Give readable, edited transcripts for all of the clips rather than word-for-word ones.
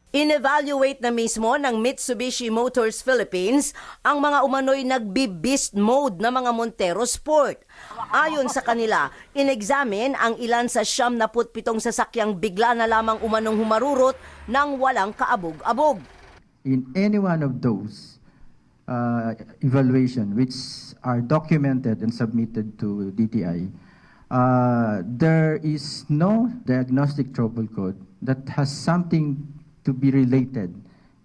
In-evaluate na mismo ng Mitsubishi Motors Philippines ang mga umano'y nagbi-beast mode na mga Montero Sport. Ayon sa kanila, in-examine ang ilan sa 77 sasakyang bigla na lamang umanong humarurot ng walang kaabog-abog. In any one of those evaluation which are documented and submitted to DTI, there is no diagnostic trouble code that has something to be related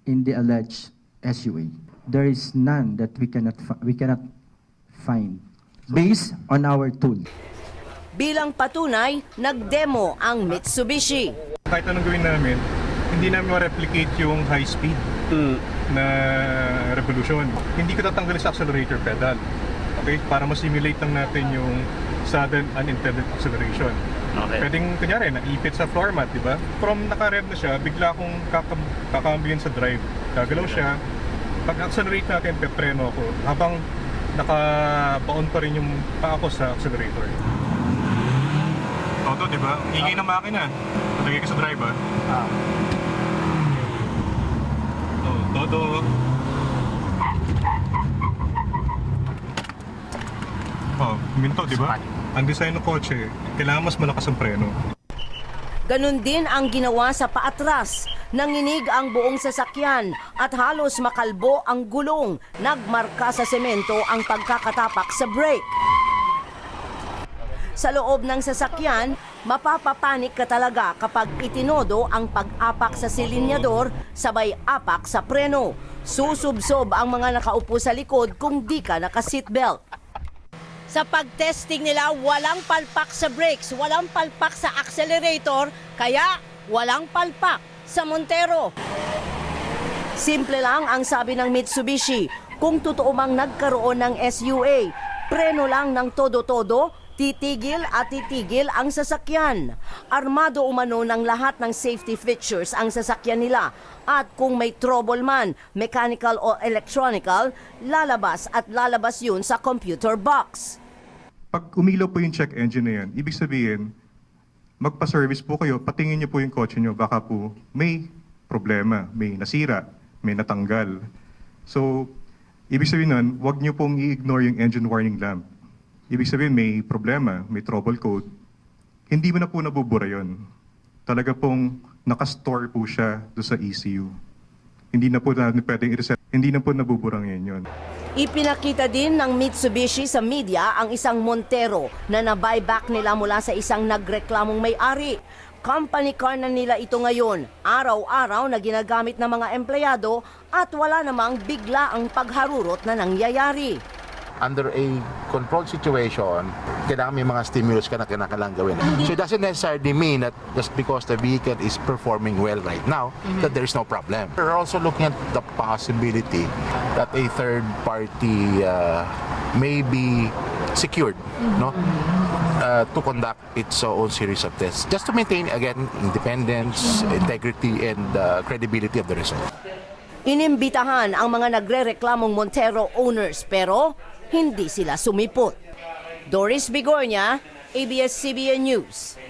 in the alleged SUA. There is none that we cannot find based on our tool. Bilang patunay, nag-demo ang Mitsubishi. Kahit anong gawin namin, hindi namin ma-replicate yung high speed na revolution. Hindi ko tatanggalin sa accelerator pedal. Okay? Para ma-simulate lang natin yung sudden unintended acceleration. Okay. Pwedeng, kunyari, naipit sa floor mat, di ba? From naka-rev na siya, bigla akong kakambiyan sa drive. Gagalaw siya. Pag-accelerate natin, pepreno ako. Habang naka-baon pa rin yung paa ko sa accelerator. Todo, di ba? Ingay ng makina. Nalagay ka sa drive, ha? Todo. Minto, di ba? Ang design ng kotse, kailangan mas malakas ang preno. Ganon din ang ginawa sa paatras. Nanginig ang buong sasakyan at halos makalbo ang gulong. Nagmarka sa semento ang pagkakatapak sa brake. Sa loob ng sasakyan, mapapapanik ka talaga kapag itinodo ang pag-apak sa silinyador sabay apak sa preno. Susubsob ang mga nakaupo sa likod kung di ka naka-seatbelt. Sa pag-testing nila, walang palpak sa brakes, walang palpak sa accelerator, kaya walang palpak sa Montero. Simple lang ang sabi ng Mitsubishi, kung totoo mang nagkaroon ng SUA, preno lang ng todo-todo, titigil at titigil ang sasakyan. Armado umano ng lahat ng safety features ang sasakyan nila. At kung may trouble man, mechanical o electronical, lalabas at lalabas yun sa computer box. Pag umilaw po yung check engine na yan, ibig sabihin, magpa-service po kayo, patingin niyo po yung kotse niyo, baka po may problema, may nasira, may natanggal. So, ibig sabihin nun, huwag niyo pong i-ignore yung engine warning lamp. Ibig sabihin, may problema, may trouble code. Hindi mo na po nabubura yun. Talaga pong nakastore po siya doon sa ECU. Hindi na po natin pwedeng i-reset. Hindi na po nabubura ngayon yun. Ipinakita din ng Mitsubishi sa media ang isang Montero na na-buyback nila mula sa isang nagreklamong may-ari. Company car na nila ito ngayon, araw-araw na ginagamit ng mga empleyado at wala namang bigla ang pagharurot na nangyayari. Under a controlled situation, kailangan may mga stimulus ka na kailangan gawin. So it doesn't necessarily mean that just because the vehicle is performing well right now, that there is no problem. We're also looking at the possibility that a third party may be secured, no, to conduct its own series of tests, just to maintain, again, independence, integrity, and credibility of the result. Inimbitahan ang mga nagre-reklamong Montero owners pero hindi sila sumipot. Doris Bigornia, ABS-CBN News.